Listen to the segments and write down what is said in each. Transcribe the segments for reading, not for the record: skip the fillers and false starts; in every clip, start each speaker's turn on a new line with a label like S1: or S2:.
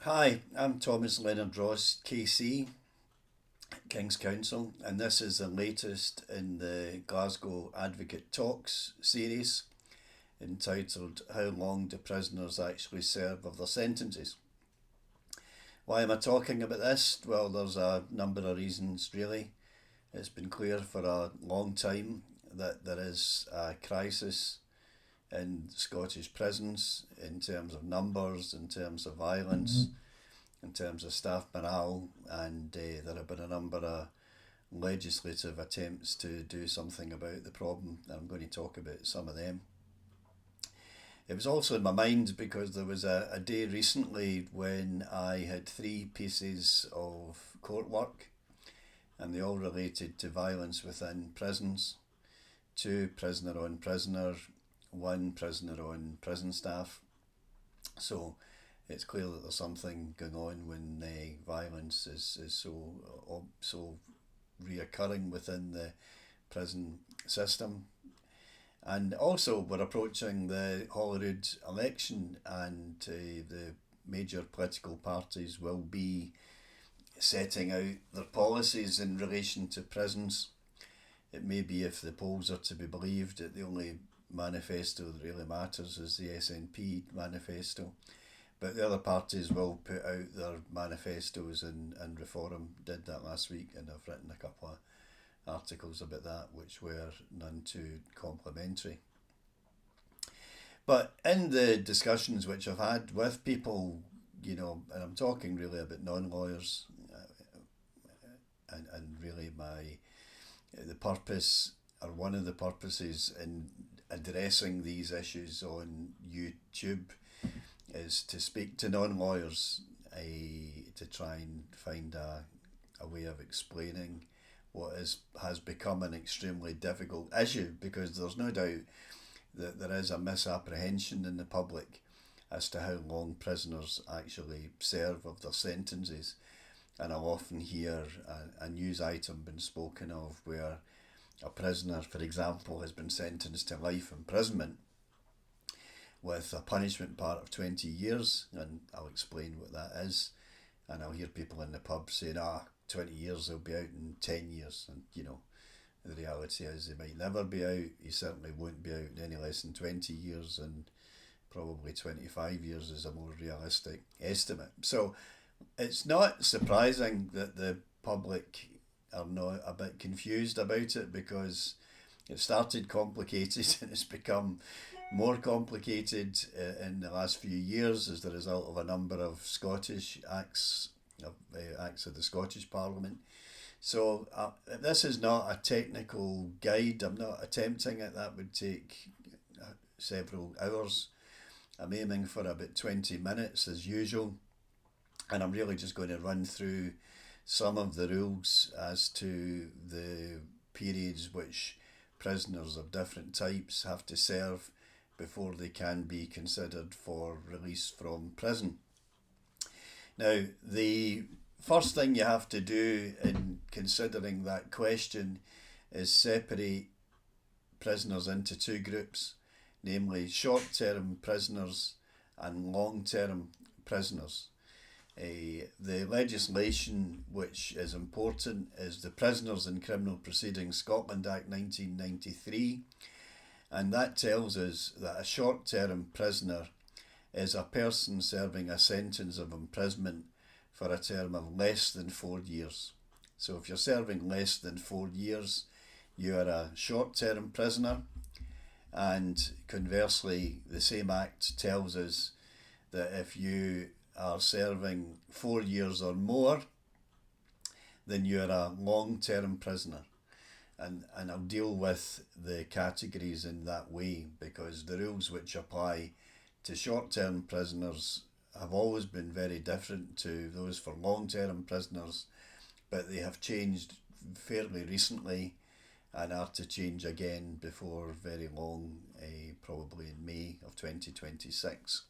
S1: Hi, I'm Thomas Leonard Ross, KC, King's Counsel, and this is the latest in the Glasgow Advocate Talks series entitled How Long Do Prisoners Actually Serve of Their Sentences? Why am I talking about this? Well, there's a number of reasons, really. It's been clear for a long time that there is a crisis in Scottish prisons in terms of numbers, in terms of violence, in terms of staff morale, and there have been a number of legislative attempts to do something about the problem. I'm going to talk about some of them. It was also in my mind because there was a day recently when I had three pieces of court work and they all related to violence within prisons. Two prisoner on prisoner, one prisoner on prison staff. So it's clear that there's something going on when violence is so reoccurring within the prison system. And also, we're approaching the Holyrood election, and the major political parties will be setting out their policies in relation to prisons. It may be, if the polls are to be believed, that the only manifesto that really matters is the SNP manifesto. But the other parties will put out their manifestos, and Reform did that last week, and I've written a couple of articles about that, which were none too complimentary. But in the discussions which I've had with people, and I'm talking really about non-lawyers, and really the purpose, or one of the purposes in addressing these issues on YouTube, is to speak to non-lawyers, to try and find a way of explaining what has become an extremely difficult issue, because there's no doubt that there is a misapprehension in the public as to how long prisoners actually serve of their sentences. And I'll often hear a news item being spoken of where a prisoner, for example, has been sentenced to life imprisonment with a punishment part of 20 years, and I'll explain what that is. And I'll hear people in the pub saying, 20 years, they'll be out in 10 years. And, the reality is they might never be out. He certainly won't be out in any less than 20 years, and probably 25 years is a more realistic estimate. So it's not surprising that the public are not a bit confused about it, because it started complicated and it's become more complicated in the last few years as the result of a number of Scottish acts of the Scottish Parliament. So this is not a technical guide. I'm not attempting it. That would take several hours. I'm aiming for about 20 minutes as usual, and I'm really just going to run through some of the rules as to the periods which prisoners of different types have to serve before they can be considered for release from prison. Now, the first thing you have to do in considering that question is separate prisoners into two groups, namely short-term prisoners and long-term prisoners. The legislation which is important is the Prisoners in Criminal Proceedings Scotland Act 1993, and that tells us that a short-term prisoner is a person serving a sentence of imprisonment for a term of less than 4 years. So if you're serving less than 4 years, you are a short-term prisoner. And conversely, the same act tells us that if you are serving 4 years or more, then you're a long-term prisoner. And I'll deal with the categories in that way, because the rules which apply to short-term prisoners have always been very different to those for long-term prisoners, but they have changed fairly recently and are to change again before very long, probably in May of 2026.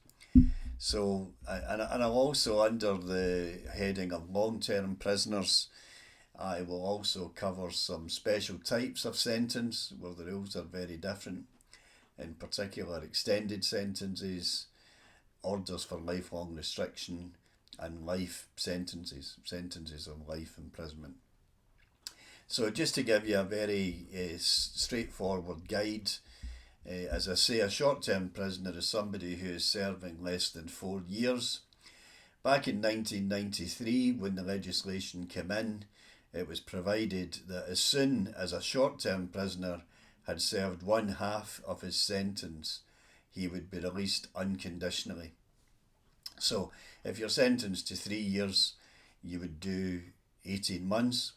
S1: So, and I'll also, under the heading of long-term prisoners, I will also cover some special types of sentence where the rules are very different, in particular extended sentences, orders for lifelong restriction, and life sentences of life imprisonment. So just to give you a very straightforward guide, as I say, a short-term prisoner is somebody who is serving less than 4 years. Back in 1993, when the legislation came in, it was provided that as soon as a short-term prisoner had served one half of his sentence, he would be released unconditionally. So if you're sentenced to 3 years, you would do 18 months.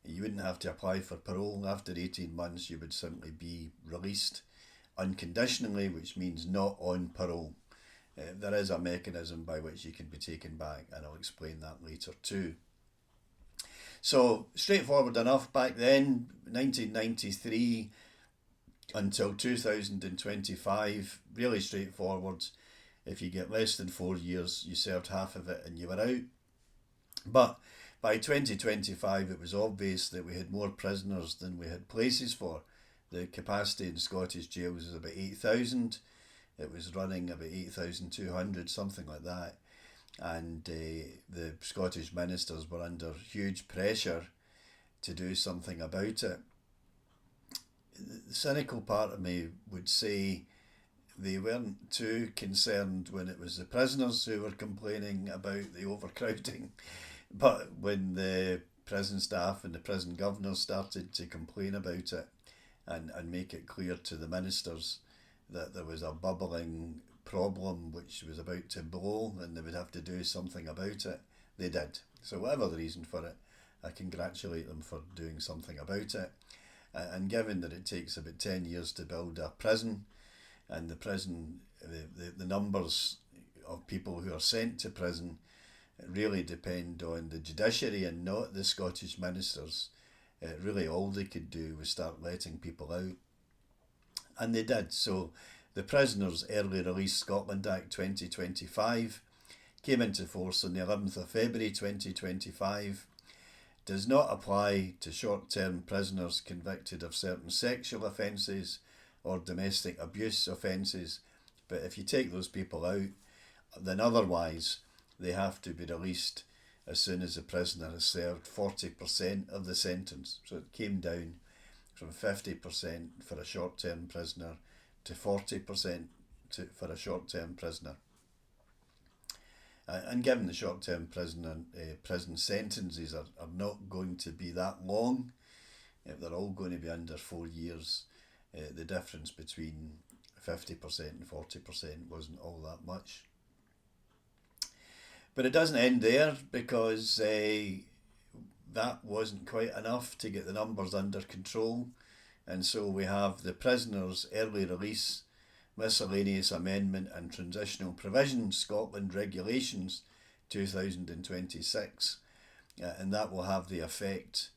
S1: You wouldn't have to apply for parole. After 18 months, you would simply be released unconditionally, which means not on parole. There is a mechanism by which you can be taken back, and I'll explain that later too. So, straightforward enough back then, 1993 until 2025, really straightforward. If you get less than 4 years, you served half of it and you were out. But by 2025, it was obvious that we had more prisoners than we had places for. The capacity in Scottish jails is about 8,000. It was running about 8,200, something like that. And the Scottish ministers were under huge pressure to do something about it. The cynical part of me would say they weren't too concerned when it was the prisoners who were complaining about the overcrowding. But when the prison staff and the prison governors started to complain about it and make it clear to the ministers that there was a bubbling problem which was about to blow and they would have to do something about it, they did. So whatever the reason for it, I congratulate them for doing something about it. And given that it takes about 10 years to build a prison, and the numbers of people who are sent to prison really depend on the judiciary and not the Scottish ministers, really all they could do was start letting people out. And they did. So the Prisoners Early Release Scotland Act 2025 came into force on the 11th of February 2025, does not apply to short-term prisoners convicted of certain sexual offences or domestic abuse offences, but if you take those people out, then otherwise they have to be released as soon as the prisoner has served 40% of the sentence. So it came down from 50% for a short-term prisoner to 40% for a short-term prisoner. And given the short-term prison sentences are not going to be that long, if they're all going to be under 4 years, the difference between 50% and 40% wasn't all that much. But it doesn't end there, because that wasn't quite enough to get the numbers under control. And so we have the Prisoners Early Release Miscellaneous Amendment and Transitional Provisions Scotland Regulations 2026, and that will have the effect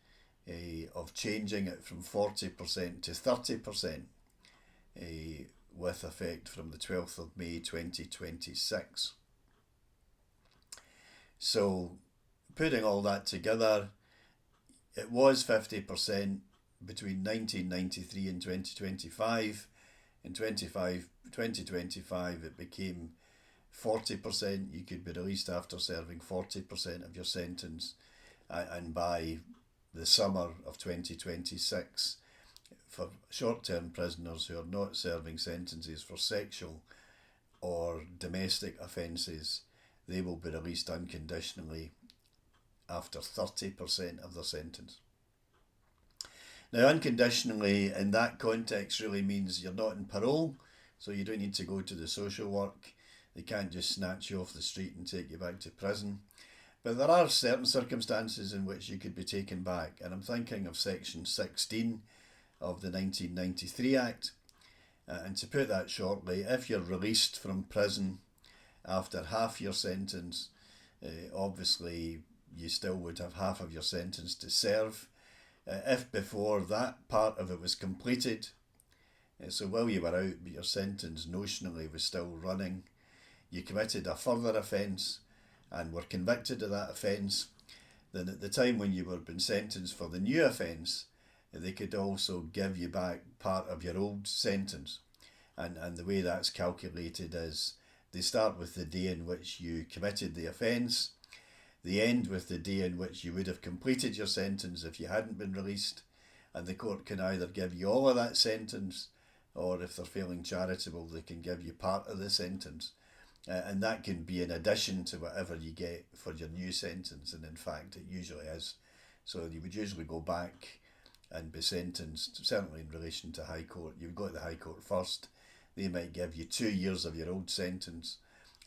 S1: of changing it from 40% to 30% with effect from the 12th of May 2026. So putting all that together, it was 50% between 1993 and 2025. In 2025 it became 40%. You could be released after serving 40% of your sentence, and by the summer of 2026, for short-term prisoners who are not serving sentences for sexual or domestic offences, they will be released unconditionally after 30% of their sentence. Now, unconditionally in that context really means you're not in parole, so you don't need to go to the social work. They can't just snatch you off the street and take you back to prison. But there are certain circumstances in which you could be taken back, and I'm thinking of Section 16 of the 1993 Act. And to put that shortly, if you're released from prison after half your sentence, obviously you still would have half of your sentence to serve. If before that part of it was completed, so while you were out but your sentence notionally was still running, you committed a further offence and were convicted of that offence, then at the time when you were being sentenced for the new offence, they could also give you back part of your old sentence. And the way that's calculated is They start with the day in which you committed the offence. They end with the day in which you would have completed your sentence if you hadn't been released. And the court can either give you all of that sentence, or if they're feeling charitable, they can give you part of the sentence. And that can be in addition to whatever you get for your new sentence, and in fact it usually is. So you would usually go back and be sentenced, certainly in relation to High Court. You would go to the High Court first, they might give you 2 years of your old sentence,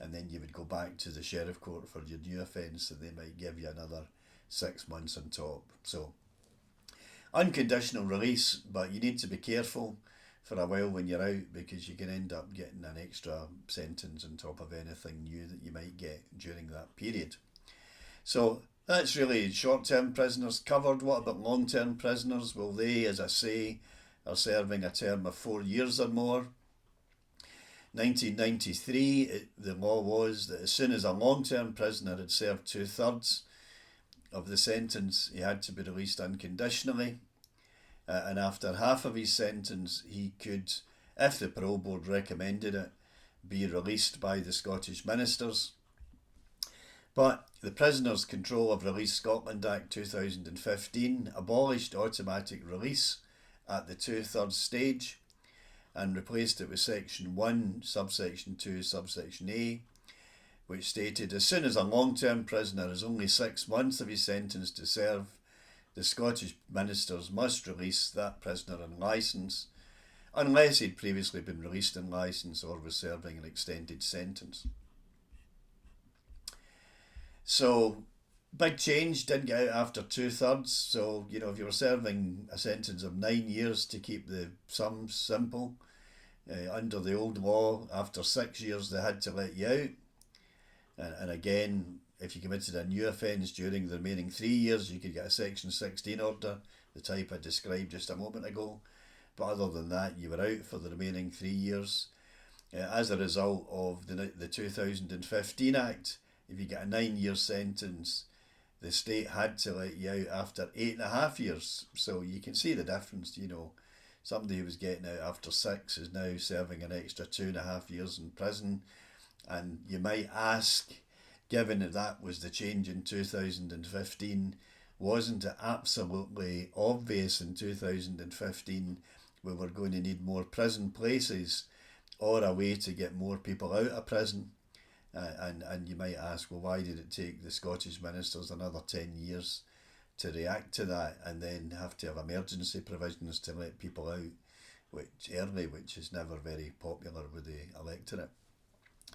S1: and then you would go back to the Sheriff Court for your new offence, and they might give you another 6 months on top. So unconditional release, but you need to be careful for a while when you're out, because you can end up getting an extra sentence on top of anything new that you might get during that period. So that's really short-term prisoners covered. What about long-term prisoners? Well, they, as I say, are serving a term of 4 years or more. 1993, the law was that as soon as a long-term prisoner had served 2/3 of the sentence, he had to be released unconditionally. And after half of his sentence, he could, if the parole board recommended it, be released by the Scottish ministers. But the Prisoners Control of Release Scotland Act 2015 abolished automatic release at the 2/3 stage and replaced it with Section 1, Subsection 2, Subsection A, which stated as soon as a long-term prisoner has only 6 months of his sentence to serve, the Scottish ministers must release that prisoner on licence, unless he'd previously been released on licence or was serving an extended sentence. So, big change, didn't get out after 2/3. So, if you were serving a sentence of 9 years, to keep the sums simple, under the old law, after 6 years they had to let you out. And again, if you committed a new offence during the remaining 3 years, you could get a Section 16 order, the type I described just a moment ago. But other than that, you were out for the remaining 3 years. As a result of the 2015 Act, if you get a 9-year sentence, the state had to let you out after 8.5 years. So you can see the difference. Somebody who was getting out after 6 is now serving an extra 2.5 years in prison. And you might ask, given that was the change in 2015, wasn't it absolutely obvious in 2015 we were going to need more prison places or a way to get more people out of prison? And you might ask, well, why did it take the Scottish ministers another 10 years to react to that, and then have to have emergency provisions to let people out which is never very popular with the electorate.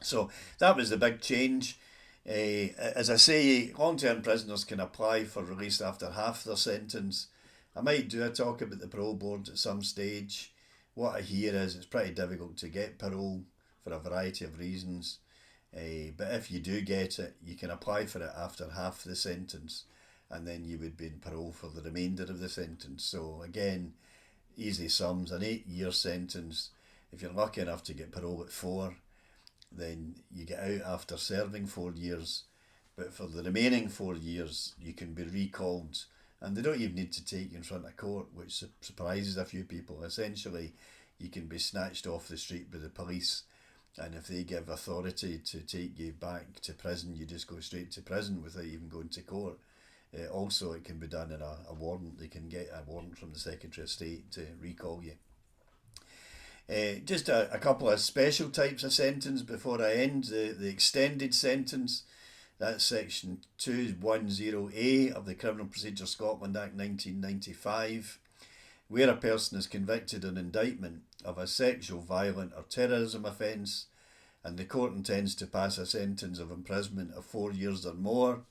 S1: So that was the big change. As I say, long-term prisoners can apply for release after half their sentence. I might do a talk about the parole board at some stage. What I hear is it's pretty difficult to get parole for a variety of reasons. But if you do get it, you can apply for it after half the sentence, and then you would be in parole for the remainder of the sentence. So again, easy sums, an 8-year sentence. If you're lucky enough to get parole at 4, then you get out after serving 4 years. But for the remaining 4 years, you can be recalled, and they don't even need to take you in front of court, which surprises a few people. Essentially, you can be snatched off the street by the police, and if they give authority to take you back to prison, you just go straight to prison without even going to court. Also, it can be done in a warrant. They can get a warrant from the Secretary of State to recall you. Just a couple of special types of sentence before I end. The extended sentence, that's Section 210A of the Criminal Procedure Scotland Act 1995, where a person is convicted on indictment of a sexual, violent or terrorism offence, and the court intends to pass a sentence of imprisonment of 4 years or more,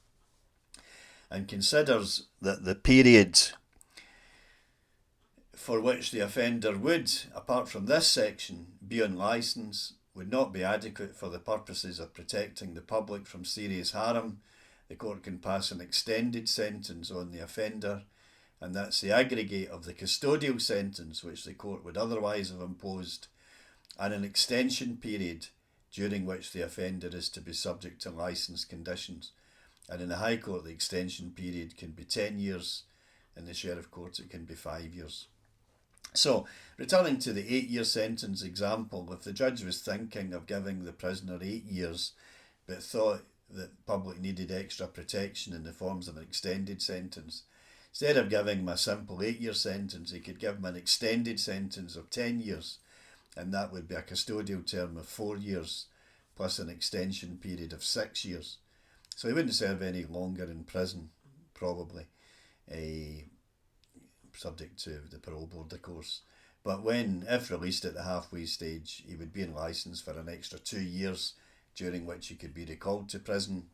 S1: and considers that the period for which the offender would, apart from this section, be on licence, would not be adequate for the purposes of protecting the public from serious harm, the court can pass an extended sentence on the offender, and that's the aggregate of the custodial sentence which the court would otherwise have imposed, and an extension period during which the offender is to be subject to licence conditions. And in the High Court, the extension period can be 10 years, in the Sheriff Court it can be 5 years. So, returning to the 8 year sentence example, if the judge was thinking of giving the prisoner 8 years but thought that the public needed extra protection in the forms of an extended sentence, instead of giving him a simple 8 year sentence, he could give him an extended sentence of 10 years, and that would be a custodial term of 4 years plus an extension period of 6 years. So he wouldn't serve any longer in prison, probably, uh, subject to the parole board, of course. But if released at the halfway stage, he would be in licence for an extra 2 years, during which he could be recalled to prison.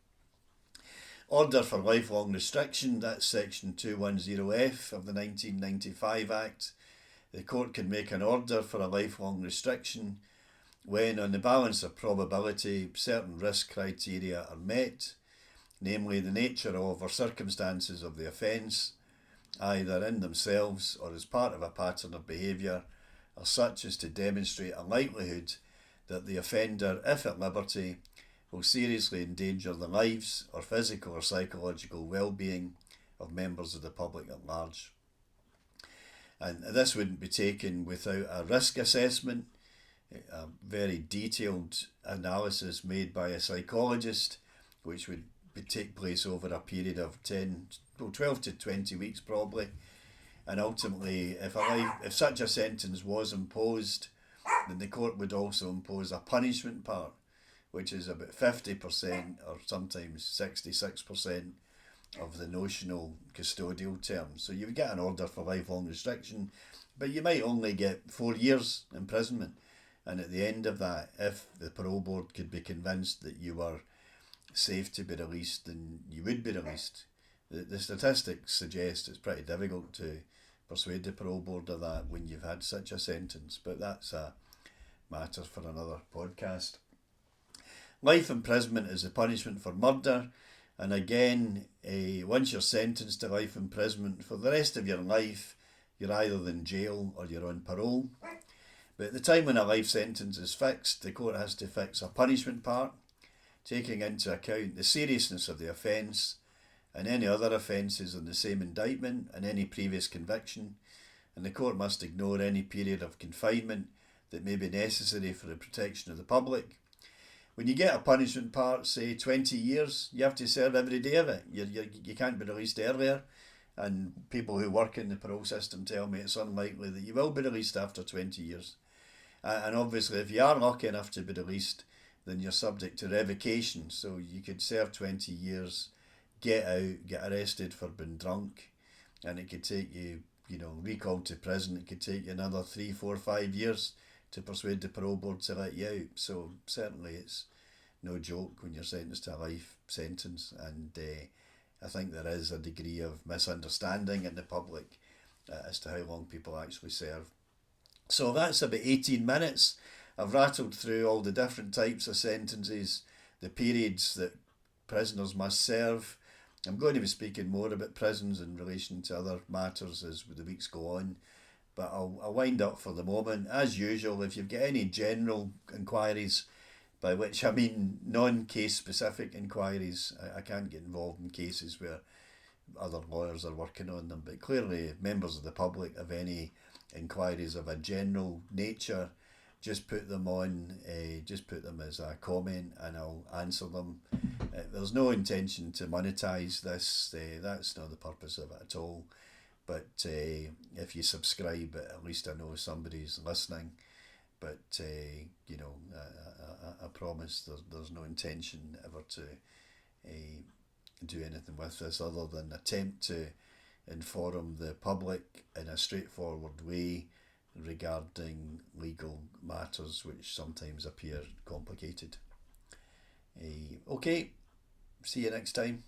S1: Order for lifelong restriction, that's section 210F of the 1995 Act. The court can make an order for a lifelong restriction when, on the balance of probability, certain risk criteria are met, namely the nature of or circumstances of the offence, either in themselves or as part of a pattern of behaviour, are such as to demonstrate a likelihood that the offender, if at liberty, will seriously endanger the lives or physical or psychological well-being of members of the public at large. And this wouldn't be taken without a risk assessment, a very detailed analysis made by a psychologist, which would take place over a period of 12 to 20 weeks probably. And ultimately, if such a sentence was imposed, then the court would also impose a punishment part, which is about 50% or sometimes 66% of the notional custodial term. So you would get an order for lifelong restriction, but you might only get 4 years imprisonment. And at the end of that, if the parole board could be convinced that you were safe to be released, then you would be released. The statistics suggest it's pretty difficult to persuade the parole board of that when you've had such a sentence, but that's a matter for another podcast. Life imprisonment is a punishment for murder, and again, once you're sentenced to life imprisonment for the rest of your life, you're either in jail or you're on parole. But at the time when a life sentence is fixed, the court has to fix a punishment part, taking into account the seriousness of the offence and any other offences on the same indictment and any previous conviction, and the court must ignore any period of confinement that may be necessary for the protection of the public. When you get a punishment part, say 20 years, you have to serve every day of it. You can't be released earlier, and people who work in the parole system tell me it's unlikely that you will be released after 20 years. And obviously, if you are lucky enough to be released, then you're subject to revocation. So you could serve 20 years, get out, get arrested for being drunk, and it could take you, recalled to prison. It could take you another 3, 4, 5 years to persuade the parole board to let you out. So certainly it's no joke when you're sentenced to a life sentence, and I think there is a degree of misunderstanding in the public as to how long people actually serve. So that's about 18 minutes. I've rattled through all the different types of sentences, the periods that prisoners must serve. I'm going to be speaking more about prisons in relation to other matters as the weeks go on, but I'll wind up for the moment. As usual, if you've got any general inquiries, by which I mean non-case specific inquiries, I can't get involved in cases where other lawyers are working on them, but clearly members of the public have any inquiries of a general nature, just put them as a comment and I'll answer them. There's no intention to monetize this, that's not the purpose of it at all, but if you subscribe, at least I know somebody's listening. But I promise there's no intention ever to do anything with this other than attempt to inform the public in a straightforward way regarding legal matters which sometimes appear complicated. Okay, see you next time.